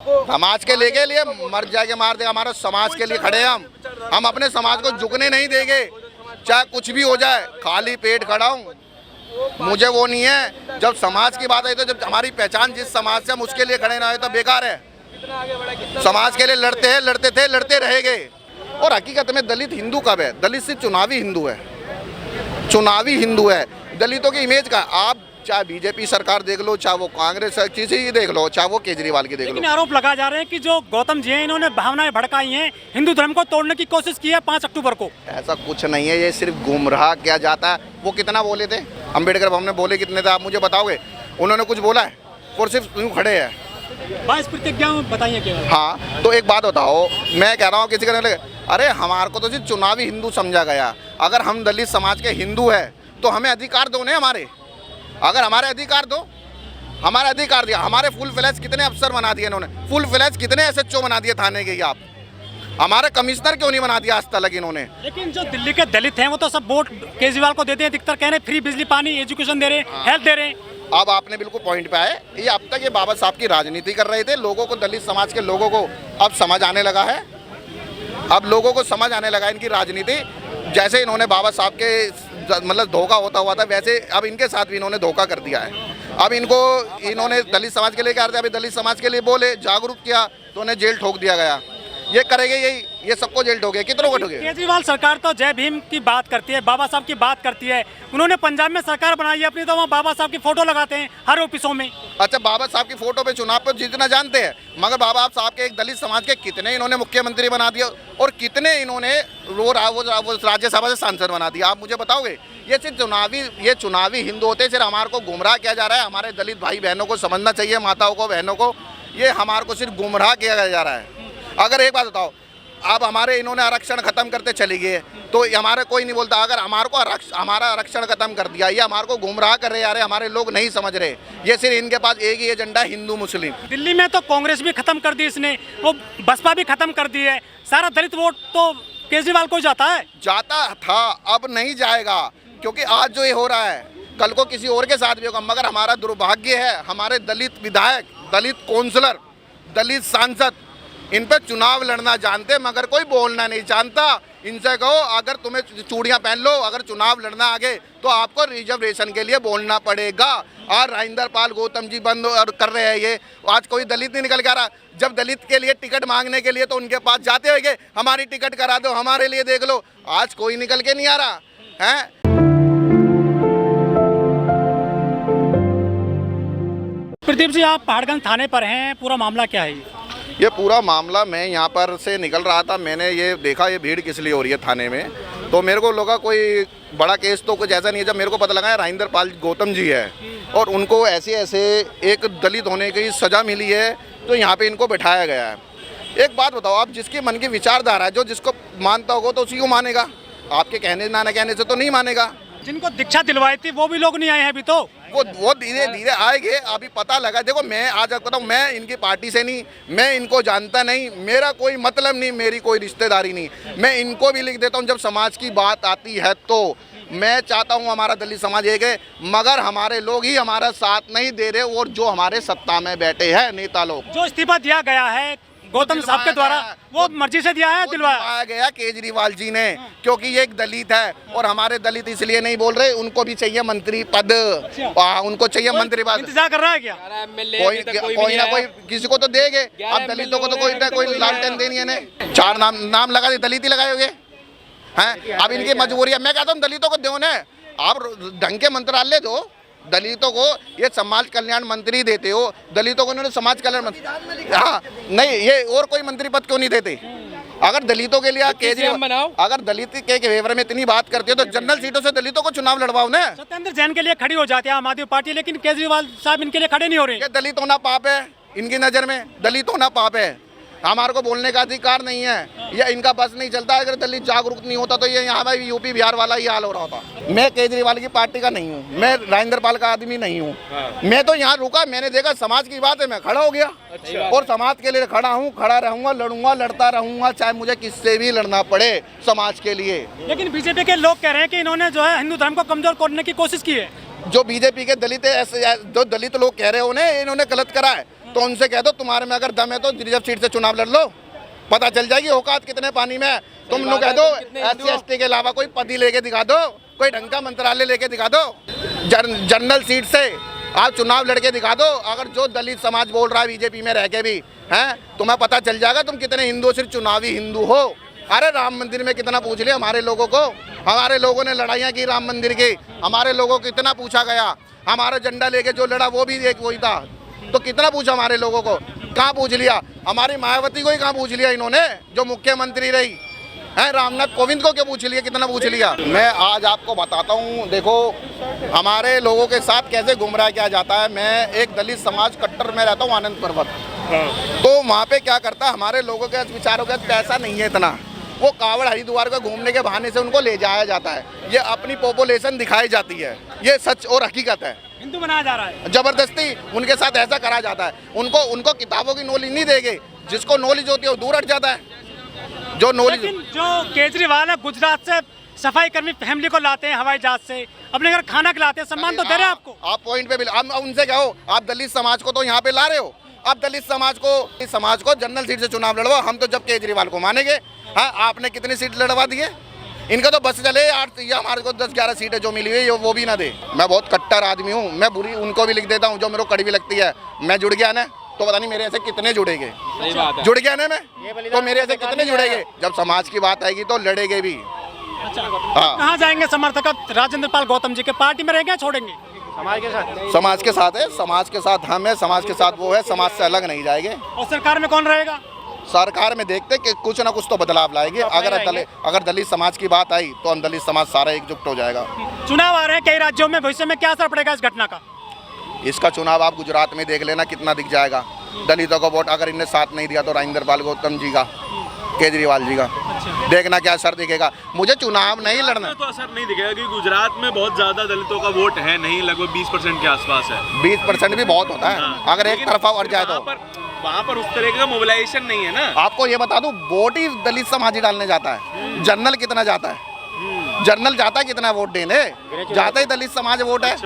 समाज के लिए मर जाएंगे, मार देगा, हमारा समाज के लिए खड़े हैं हम अपने समाज को झुकने नहीं देंगे, चाहे कुछ भी हो जाए। खाली पेट खड़ा हूँ, मुझे वो नहीं है। जब समाज की बात आई तो जब हमारी पहचान जिस समाज से हम उसके लिए खड़े ना हो तो बेकार है। समाज के लिए लड़ते हैं, लड़ते थे, लड़ते रहेंगे। और हकीकत में दलित हिंदू कब है? दलित सिर्फ चुनावी हिंदू है, चुनावी हिंदू है। दलितों की इमेज का आप चाहे बीजेपी सरकार देख लो, चाहे वो कांग्रेस किसी की देख लो, चाहे वो केजरीवाल की देख लो। लेकिन आरोप लगाए जा रहे हैं कि जो गौतम जी हैं इन्होंने भावनाएं भड़काई हैं, हिंदू धर्म को तोड़ने की कोशिश की है 5 अक्टूबर को। ऐसा कुछ नहीं है, ये सिर्फ गुमराह किया जाता है। वो कितना बोले थे अम्बेडकर भवन में, बोले कितने थे आप मुझे बताओगे? उन्होंने कुछ बोला है? और सिर्फ यूँ खड़े हैं। 22 प्रतिज्ञा बताइए केवल। हाँ, तो एक बात बताओ, मैं कह रहा हूँ किसी का, अरे हमारे को तो सिर्फ चुनावी हिंदू समझा गया। अगर हम दलित समाज के हिंदू हैं तो हमें अधिकार दो ना हमारे। अगर हमारे अधिकार दो, हमारे अधिकार दिया, हमारे फुल फ्लैश कितने अफसर बना दिए इन्होंने, फुल फ्लैश कितने एसएचओ बना दिए थाने के। आप हमारे कमिश्नर क्यों नहीं बना दिया आज तक इन्होंने? लेकिन जो दिल्ली के दलित हैं वो तो सब वोट केजरीवाल को देते हैं, अधिकतर कह रहे हैं फ्री बिजली पानी एजुकेशन दे रहे हैं, हेल्थ दे रहे हैं। अब आपने बिल्कुल पॉइंट पे आए। ये अब तक ये बाबा साहब की राजनीति कर रहे थे। लोगों को, दलित समाज के लोगों को अब समझ आने लगा है, अब लोगों को समझ आने लगा इनकी राजनीति। जैसे इन्होंने बाबा साहब के मतलब धोखा होता हुआ था, वैसे अब इनके साथ भी इन्होंने धोखा कर दिया है। अब इन्होंने दलित समाज के लिए क्या करते, अभी दलित समाज के लिए बोले, जागरूक किया तो उन्हें जेल ठोक दिया गया। ये करेंगे यही, ये सबको जेल ठोके, कितनों को ठोके? केजरीवाल सरकार तो जय भीम की बात करती है, बाबा साहब की बात करती है। उन्होंने पंजाब में सरकार बनाई है अपनी, तो वहाँ बाबा साहब की फोटो लगाते हैं हर ऑफिसों में। अच्छा, बाबा साहब की फोटो पे चुनाव पे जीतना जानते हैं, मगर बाबा साहब के एक दलित समाज के कितने इन्होंने मुख्यमंत्री बना दिया और कितने इन्होंने वो राज्यसभा से सांसद बना दिया। आप मुझे बताओगे? ये सिर्फ चुनावी हिंदू होते, सिर्फ हमारे को गुमराह किया जा रहा है। हमारे दलित भाई बहनों को समझना चाहिए, माताओं को, बहनों को, ये हमारे को सिर्फ गुमराह किया जा रहा है। अगर एक बात बताओ, अब हमारे इन्होंने आरक्षण खत्म करते चली गए तो हमारे कोई नहीं बोलता। अगर हमारे को हमारा आरक्षण खत्म कर दिया, ये हमारे को गुमराह कर रहे हैं, हमारे लोग नहीं समझ रहे। ये सिर्फ इनके पास एक ही एजेंडा, हिंदू मुस्लिम। दिल्ली में तो कांग्रेस भी खत्म कर दी इसने, वो बसपा भी खत्म कर दी है। सारा दलित वोट तो केजरीवाल को जाता है, जाता था, अब नहीं जाएगा। क्योंकि आज जो ये हो रहा है कल को किसी और के साथ भी होगा। मगर हमारा दुर्भाग्य है, हमारे दलित विधायक, दलित काउंसलर, दलित सांसद इन पे चुनाव लड़ना जानते मगर कोई बोलना नहीं जानता। इनसे कहो अगर तुम्हें चूड़ियां पहन लो, अगर चुनाव लड़ना आगे तो आपको रिजर्वेशन के लिए बोलना पड़ेगा। और राजेंद्र पाल, गौतम जी बंद और कर रहे हैं ये। आज कोई दलित नहीं निकल के आ रहा। जब दलित के लिए टिकट मांगने के लिए तो उनके पास जाते होंगे, हमारी टिकट करा दो, हमारे लिए देख लो। आज कोई निकल के नहीं आ रहा है। प्रदीप जी, आप पहाड़गंज थाने पर हैं, पूरा मामला क्या है? ये पूरा मामला, मैं यहाँ पर से निकल रहा था, मैंने ये देखा ये भीड़ किस लिए हो रही है थाने में। तो मेरे को लगा कोई बड़ा केस तो कुछ ऐसा नहीं है। जब मेरे को पता लगा राजेंद्र पाल गौतम जी है और उनको ऐसे एक दलित होने की सज़ा मिली है, तो यहाँ पे इनको बिठाया गया है। एक बात बताओ, आप जिसके मन की विचारधारा है, जो जिसको मानता होगा तो उसी को मानेगा, आपके कहने ना कहने से तो नहीं मानेगा। जिनको दीक्षा दिलवाई थी वो भी लोग नहीं आए हैं अभी, तो वो धीरे धीरे आएंगे। अभी पता लगा, देखो मैं आज बताऊँ, मैं इनकी पार्टी से नहीं, मैं इनको जानता नहीं, मेरा कोई मतलब नहीं, मेरी कोई रिश्तेदारी नहीं। मैं इनको भी लिख देता हूँ। जब समाज की बात आती है तो मैं चाहता हूँ हमारा दलित समाज एक है, मगर हमारे लोग ही हमारा साथ नहीं दे रहे। और जो हमारे सत्ता में बैठे हैं नेता लोग, जो इस्तीफा दिया गया है गौतम साहब के द्वारा, वो मर्जी से दिया है, दिलवाया गया केजरीवाल जी ने, क्योंकि ये एक दलित है। और हमारे दलित इसलिए नहीं बोल रहे, उनको भी चाहिए मंत्री पद। उनको चाहिए मंत्री पद। इंतजार कर रहा है क्या? कोई ना कोई किसी को तो देंगे। अब दलितों को तो कोई लालटेन देनी है। 4 नाम लगा दे, दलित ही लगाए होंगे हैं। अब इनकी मजबूरी है। मैं कहता हूँ दलितों को दो ना, आप ढंग के मंत्रालय दो दलितों को। ये समाज कल्याण मंत्री देते हो, दलितों को इन्होंने समाज कल्याण मंत्री, हाँ नहीं, ये और कोई मंत्री पद क्यों नहीं देते? अगर दलितों के लिए केजरीवाल, अगर दलित के फेवर में इतनी बात करते हो तो जनरल सीटों से दलितों को चुनाव लड़वाओ ना। सत्येंद्र जैन के लिए खड़ी हो जाती है आम आदमी पार्टी, लेकिन केजरीवाल साहब इनके लिए खड़े नहीं हो रहे। ये दलित होना पाप है इनकी नज़र में, दलित होना पाप है। हमारे को बोलने का अधिकार नहीं है, ये इनका बस नहीं चलता। अगर दलित जागरूक नहीं होता तो ये यहाँ पे यूपी बिहार वाला ही हाल हो रहा होता। मैं केजरीवाल की पार्टी का नहीं हूँ, मैं राजेंद्र पाल का आदमी नहीं हूँ। मैं तो यहाँ रुका, मैंने देखा समाज की बात है, मैं खड़ा हो गया। और समाज के लिए खड़ा हूँ, खड़ा रहूंगा, लड़ूंगा, लड़ता रहूंगा, चाहे मुझे किससे भी लड़ना पड़े समाज के लिए। लेकिन बीजेपी के लोग कह रहे हैं कि इन्होंने जो है हिंदू धर्म को कमजोर करने की कोशिश की है। जो बीजेपी के दलित है, जो दलित लोग कह रहे हैं उन्हें इन्होंने गलत करा है। तो उनसे कह दो तुम्हारे में अगर दम है तो रिजर्व सीट से चुनाव लड़ लो, पता चल जाएगी औकात कितने पानी में है। तुम लोग कह दो SC/ST के अलावा कोई पद ही लेके दिखा दो, कोई ढंग का मंत्रालय लेके दिखा दो, जनरल सीट से आप चुनाव लड़के दिखा दो। अगर जो दलित समाज बोल रहा है बीजेपी में रह के भी हैं, तुम्हें पता चल जाएगा तुम कितने हिंदू, सिर्फ चुनावी हिंदू हो। अरे राम मंदिर में कितना पूछ लिया हमारे लोगों को, हमारे लोगों ने लड़ाइयाँ की राम मंदिर की, हमारे लोगों को कितना पूछा गया। हमारा झंडा लेके जो लड़ा वो भी एक वही था, तो कितना पूछा हमारे लोगों को, कहाँ पूछ लिया। हमारी मायावती को ही कहाँ पूछ लिया इन्होंने, जो मुख्यमंत्री रही है। रामनाथ कोविंद को क्या पूछ लिया, कितना पूछ लिया। मैं आज आपको बताता हूँ, देखो हमारे लोगों के साथ कैसे गुमराह किया जाता है। मैं एक दलित समाज कट्टर में रहता हूँ आनंद पर्वत, तो वहाँ पे क्या करता है, हमारे लोगों के विचारों के पैसा नहीं है इतना, वो कावड़ हरिद्वार को घूमने के बहाने से उनको ले जाया जाता है, ये अपनी पॉपुलेशन दिखाई जाती है, ये सच और हकीकत है। हिंदू बनाया जा रहा है, जबरदस्ती उनके साथ ऐसा करा जाता है। उनको किताबों की नॉलेज नहीं देंगे, जिसको नॉलेज होती है वो दूर हट जाता है। जो नॉलेज, लेकिन जो केजरीवाल है गुजरात से सफाई कर्मी फैमिली को लाते हैं हवाई जहाज से, अपने घर खाना खिलाते हैं, सम्मान तो दे रहे हैं आपको। आप पॉइंट पे भी आप उनसे कहो, आप दलित समाज को तो यहाँ पे ला रहे हो, आप दलित समाज को जनरल सीट से चुनाव लड़वाओ, हम तो जब केजरीवाल को मानेंगे। हाँ, आपने कितनी सीट लड़वा दिए, इनका तो बस चले 8 या हमारे को 10-11 सीटें जो मिली हुई है वो भी ना दे। मैं बहुत कट्टर आदमी हूँ, मैं बुरी उनको भी लिख देता हूँ जो मेरे को कड़वी लगती है। मैं जुड़ गया ना तो पता नहीं मेरे ऐसे कितने जुड़ेंगे, जुड़ गया ना मैं तो मेरे ऐसे कितने जुड़ेंगे। जब समाज की बात आएगी तो लड़ेंगे भी। अच्छा, हाँ, कहाँ जाएंगे समर्थक राजेंद्र पाल गौतम जी के, पार्टी में रहेंगे या छोड़ेंगे? समाज के साथ है, समाज के साथ हम है, समाज के साथ वो है, समाज से अलग नहीं जाएंगे। और सरकार में कौन रहेगा? सरकार में देखते कि कुछ ना कुछ तो बदलाव लाएंगे। अगर दलित समाज की बात आई तो हम दलित समाज सारा एकजुट हो जाएगा। चुनाव आ रहे हैं कई राज्यों में, भविष्य में क्या असर पड़ेगा इस घटना का? इसका चुनाव आप गुजरात में देख लेना कितना दिख जाएगा। दलितों को वोट अगर इनने साथ नहीं दिया तो राजेंद्र पाल गौतम जी का, केजरीवाल जी का, देखना क्या असर दिखेगा। मुझे चुनाव नहीं लड़ना, तो असर नहीं दिखेगा क्योंकि गुजरात में बहुत ज्यादा दलितों का वोट है नहीं, लगभग 20% के आसपास है। 20% भी बहुत होता है। हाँ, अगर एक तरफा बढ़ जाए तो वहाँ पर उस तरह का मोबिलाइजेशन नहीं है ना। आपको ये बता दूं, वोट ही दलित समाज ही डालने जाता है। जनरल कितना जाता है, जनरल जाता है कितना वोट देने, जाता ही दलित समाज वोट है।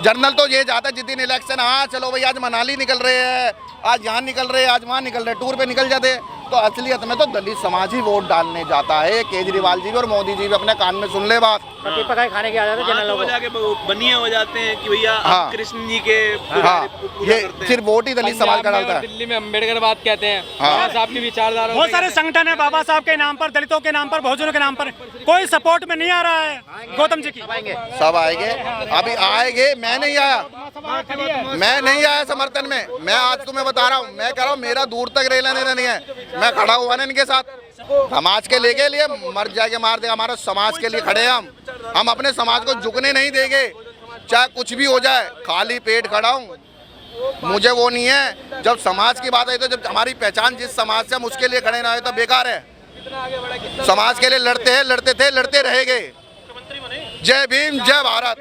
जनरल तो ये जाता है जिस दिन इलेक्शन, हाँ चलो भाई आज मनाली निकल रहे हैं, आज यहाँ निकल रहे हैं, आज वहाँ निकल रहे हैं, टूर पे निकल जाते हैं। तो असलियत में तो दलित समाज ही वोट डालने जाता है। केजरीवाल जी भी और मोदी जी भी अपने कान में सुन ले बात, पकी पकाई खाने के आ जाते हैं लोग, जाके बनिए हो जाते हैं कि भैया हाँ, कृष्ण जी के हाँ, ये सिर्फ वोट ही दलित समाज का डालता है। दिल्ली में अम्बेडकर बात कहते हैं, हाँ, साहब की विचारधारा। बहुत सारे संगठन है बाबा साहब के नाम पर, दलितों के नाम पर, बहुजनों के नाम पर, कोई सपोर्ट में नहीं आ रहा है गौतम जी की। सब आएंगे, अभी आएंगे। मैं नहीं आया समर्थन में। मैं आज तुम्हें बता रहा हूँ, मैं कह रहा हूँ मेरा दूर तक रेला नहीं है, मैं खड़ा हुआ ना इनके साथ। समाज के लिए मर जाके मार देगा, हमारा समाज के लिए खड़े हैं हम अपने समाज को झुकने नहीं देंगे, चाहे कुछ भी हो जाए। खाली पेट खड़ा हूँ, मुझे वो नहीं है। जब समाज की बात आई तो जब हमारी पहचान जिस समाज से हम उसके लिए खड़े ना हो तो बेकार है। समाज के लिए लड़ते हैं, लड़ते थे, लड़ते रहेंगे। जय भीम, जय भारत।